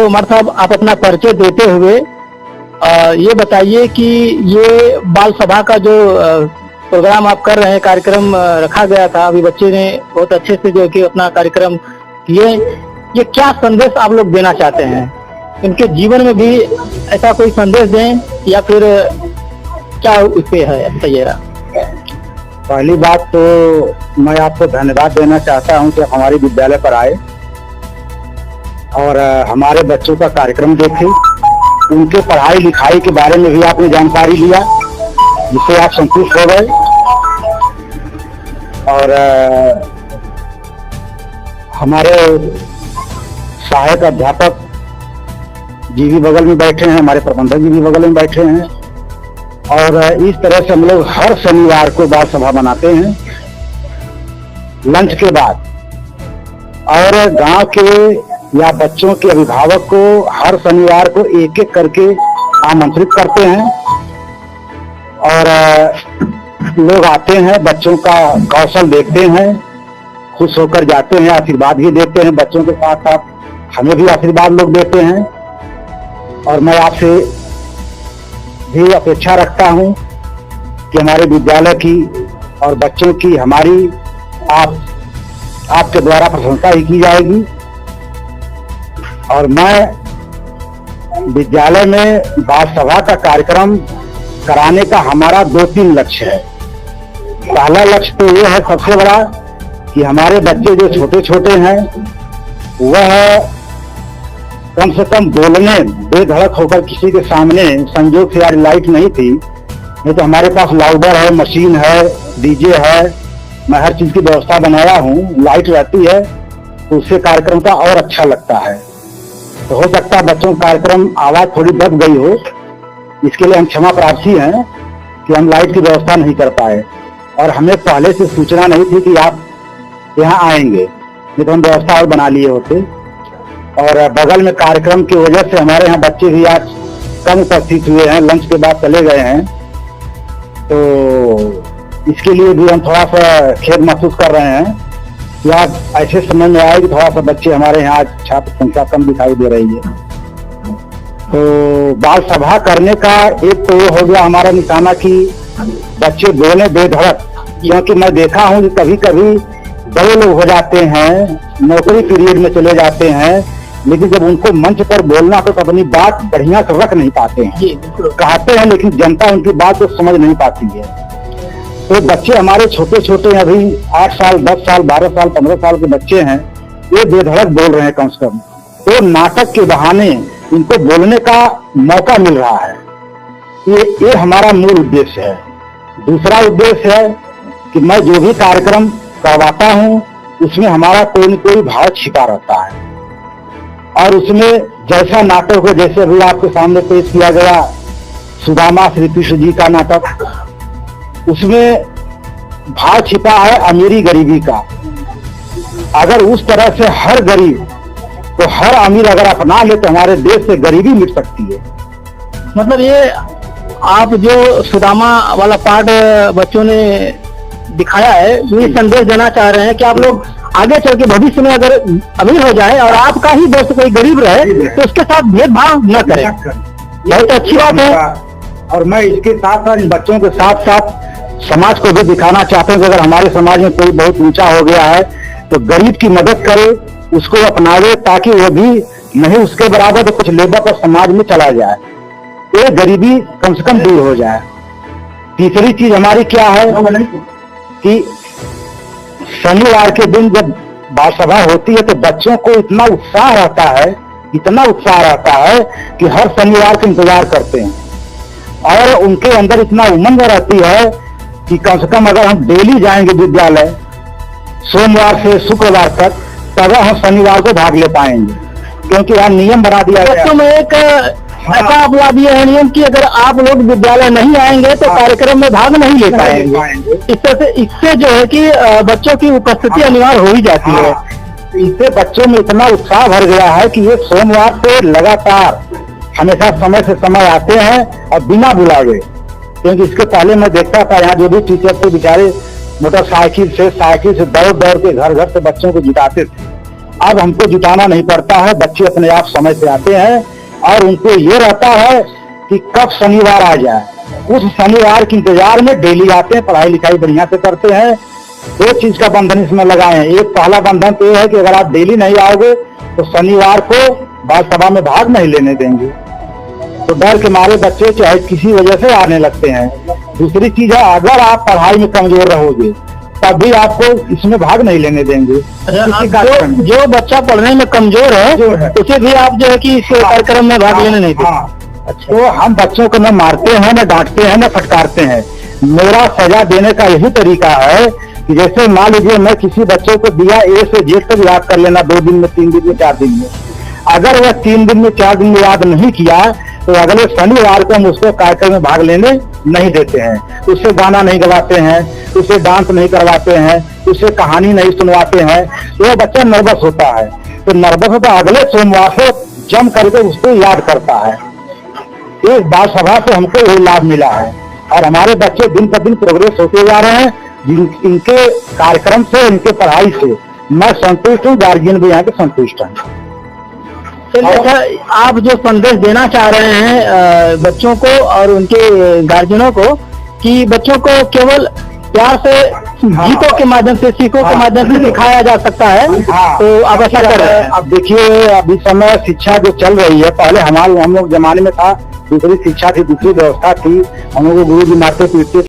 उमर साहब, आप अपना परिचय देते हुए ये बताइए कि ये बाल सभा का जो प्रोग्राम आप कर रहे हैं, कार्यक्रम रखा गया था, अभी बच्चे ने बहुत अच्छे से जो कि अपना कार्यक्रम किए, ये क्या संदेश आप लोग देना चाहते हैं? इनके जीवन में भी ऐसा कोई संदेश दें या फिर क्या उस पे है बताइए। पहली बात तो मैं आपको धन्यवाद देना चाहता हूं कि आप हमारे विद्यालय पर आए और हमारे बच्चों का कार्यक्रम देखे, उनके पढ़ाई लिखाई के बारे में भी आपने जानकारी लिया जिससे आप संतुष्ट हो गए। और हमारे सहायक अध्यापक जी भी बगल में बैठे हैं, हमारे प्रबंधक जी भी बगल में बैठे हैं और इस तरह से हम लोग हर शनिवार को बाल सभा बनाते हैं लंच के बाद, और गांव के या बच्चों के अभिभावक को हर शनिवार को एक एक करके आमंत्रित करते हैं और लोग आते हैं, बच्चों का कौशल देखते हैं, खुश होकर जाते हैं, आशीर्वाद भी देते हैं। बच्चों के साथ साथ हमें भी आशीर्वाद लोग देते हैं और मैं आपसे भी अपेक्षा रखता हूं कि हमारे विद्यालय की और बच्चों की हमारी आपके द्वारा प्रशंसा ही की जाएगी। और मैं विद्यालय में बाल सभा का कार्यक्रम कराने का हमारा 2-3 लक्ष्य है। पहला लक्ष्य तो ये है सबसे बड़ा कि हमारे बच्चे जो छोटे छोटे हैं वह कम से कम बोलने बेधड़क होकर किसी के सामने, संजोग से यार लाइट नहीं थी, नहीं तो हमारे पास लाउडर है, मशीन है, डीजे है, मैं हर चीज की व्यवस्था बनाया हूँ, लाइट रहती है तो उससे कार्यक्रम का और अच्छा लगता है। तो हो सकता है बच्चों का कार्यक्रम आवाज थोड़ी दब गई हो, इसके लिए हम क्षमा प्रार्थी हैं कि हम लाइट की व्यवस्था नहीं कर पाए और हमें पहले से सूचना नहीं थी कि आप यहाँ आएंगे, नहीं तो हम व्यवस्था और बना लिए होते। और बगल में कार्यक्रम की वजह से हमारे यहाँ बच्चे भी आज कम उपस्थित हुए हैं, लंच के बाद चले गए हैं, तो इसके लिए भी हम थोड़ा सा खेद महसूस कर रहे हैं कि आज ऐसे समय में आए कि थोड़ा सा बच्चे हमारे यहाँ आज छात्र संख्या कम दिखाई दे रही है। तो बाल सभा करने का एक तो ये हो गया हमारा निशाना कि बच्चे बोले बेधड़क, क्योंकि मैं देखा हूँ कि कभी कभी बड़े लोग हो जाते हैं, नौकरी पीरियड में चले जाते हैं, लेकिन जब उनको मंच पर बोलना तो अपनी बात बढ़िया से रख नहीं पाते हैं, कहते हैं लेकिन जनता उनकी बात को समझ नहीं पाती है। तो बच्चे हमारे छोटे छोटे अभी 8 साल, 10 साल, 12 साल, 15 साल के बच्चे हैं, ये बेधड़क बोल रहे हैं कम से कम। तो नाटक के बहाने इनको बोलने का मौका मिल रहा है, ये हमारा मूल उद्देश्य है। दूसरा उद्देश्य है कि मैं जो भी कार्यक्रम करवाता हूँ उसमें हमारा कोई न कोई भाव छिपा रहता है और उसमें जैसा नाटक हो, जैसे अभी आपके सामने पेश किया गया सुदामा श्री कृष्ण जी का नाटक, उसमें भाव छिपा है अमीरी गरीबी का। अगर उस तरह से हर गरीब तो हर अमीर अगर अपना ले तो हमारे देश से गरीबी मिट सकती है। मतलब ये आप जो सुदामा वाला पार्ट बच्चों ने दिखाया है, ये संदेश देना चाह रहे हैं कि आप लोग आगे चल के भविष्य में अगर अमीर हो जाए और आपका ही दोस्त कोई गरीब रहे तो उसके साथ भेदभाव न करें। बहुत अच्छी बात है। और मैं इसके साथ साथ इन बच्चों के साथ साथ समाज को भी दिखाना चाहता हूँ कि अगर हमारे समाज में कोई बहुत ऊंचा हो गया है तो गरीब की मदद करे, उसको अपनावे, ताकि वो भी नहीं उसके बराबर तो कुछ लेवल पर समाज में चला जाए, ये गरीबी कम से कम दूर हो जाए। तीसरी चीज हमारी क्या है कि शनिवार के दिन जब बाल सभा होती है तो बच्चों को इतना उत्साह रहता है, इतना उत्साह रहता है कि हर शनिवार का इंतजार करते हैं और उनके अंदर इतना उमंग रहती है कि कम से कम अगर हम डेली जाएंगे विद्यालय सोमवार से शुक्रवार तक, तब हम शनिवार को भाग ले पाएंगे, क्योंकि यहाँ नियम बना दिया गया। बच्चों में एक ऐसा अपना दिया है नियम कि अगर आप लोग विद्यालय नहीं आएंगे तो कार्यक्रम में भाग नहीं ले पाएंगे। इससे जो है कि बच्चों की उपस्थिति अनिवार्य हो ही जाती है। इससे बच्चों में इतना उत्साह भर गया है कि ये सोमवार से लगातार हमेशा समय से समय आते हैं और बिना बुलावे, क्योंकि इसके पहले मैं देखता था यहाँ जो भी टीचर थे बेचारे मोटरसाइकिल से साइकिल से दौड़ दौड़ के घर घर से बच्चों को जिताते थे। अब हमको जुटाना नहीं पड़ता है, बच्चे अपने आप समय से आते हैं और उनको ये रहता है कि कब शनिवार आ जाए। उस शनिवार के इंतजार में डेली आते हैं, पढ़ाई लिखाई बढ़िया से करते हैं। दो चीज का बंधन इसमें लगाए हैं। एक पहला बंधन तो यह है कि अगर आप डेली नहीं आओगे तो शनिवार को बाल सभा में भाग नहीं लेने देंगे, तो डर के मारे बच्चे चाहे किसी वजह से आने लगते हैं। दूसरी चीज है, अगर आप पढ़ाई में कमजोर रहोगे तब भी आपको इसमें भाग नहीं लेने देंगे। जो बच्चा पढ़ने में कमजोर है उसे भी आप जो है कि इस कार्यक्रम में भाग लेने नहीं देते। अच्छा, तो हम बच्चों को न मारते हैं, न डांटते हैं, न फटकारते हैं। मेरा सजा देने का यही तरीका है कि जैसे मान लीजिए मैं किसी बच्चे को दिया ए से जेड तक याद कर लेना 2 दिन में, 3 दिन में, 4 दिन में। अगर वह 3 दिन में, 4 दिन में याद नहीं किया तो अगले शनिवार को हम उसको कार्यक्रम में भाग लेने नहीं देते हैं। उससे गाना नहीं गवाते हैं, उससे डांस नहीं करवाते हैं, उससे कहानी नहीं सुनवाते हैं। तो वह बच्चा नर्वस होता है, तो नर्वस होता अगले सोमवार से जम करके उसको याद करता है। इस बाल सभा से हमको ये लाभ मिला है और हमारे बच्चे दिन पर दिन प्रोग्रेस होते जा रहे हैं। इनके कार्यक्रम से, इनके पढ़ाई से मैं संतुष्ट हूँ, गार्जियन भी यहाँ के संतुष्ट हैं। अच्छा, आप जो संदेश देना चाह रहे हैं बच्चों को और उनके गार्जियनों को कि बच्चों को केवल प्यार से गीतों के माध्यम से, सीखों के माध्यम से सिखाया जा सकता है, तो आप ऐसा कर रहे हैं। अब देखिए, अभी समय शिक्षा जो चल रही है, पहले हम लोग जमाने में था दूसरी शिक्षा थी, दूसरी व्यवस्था थी। हम लोग गुरु जी मारते पीटते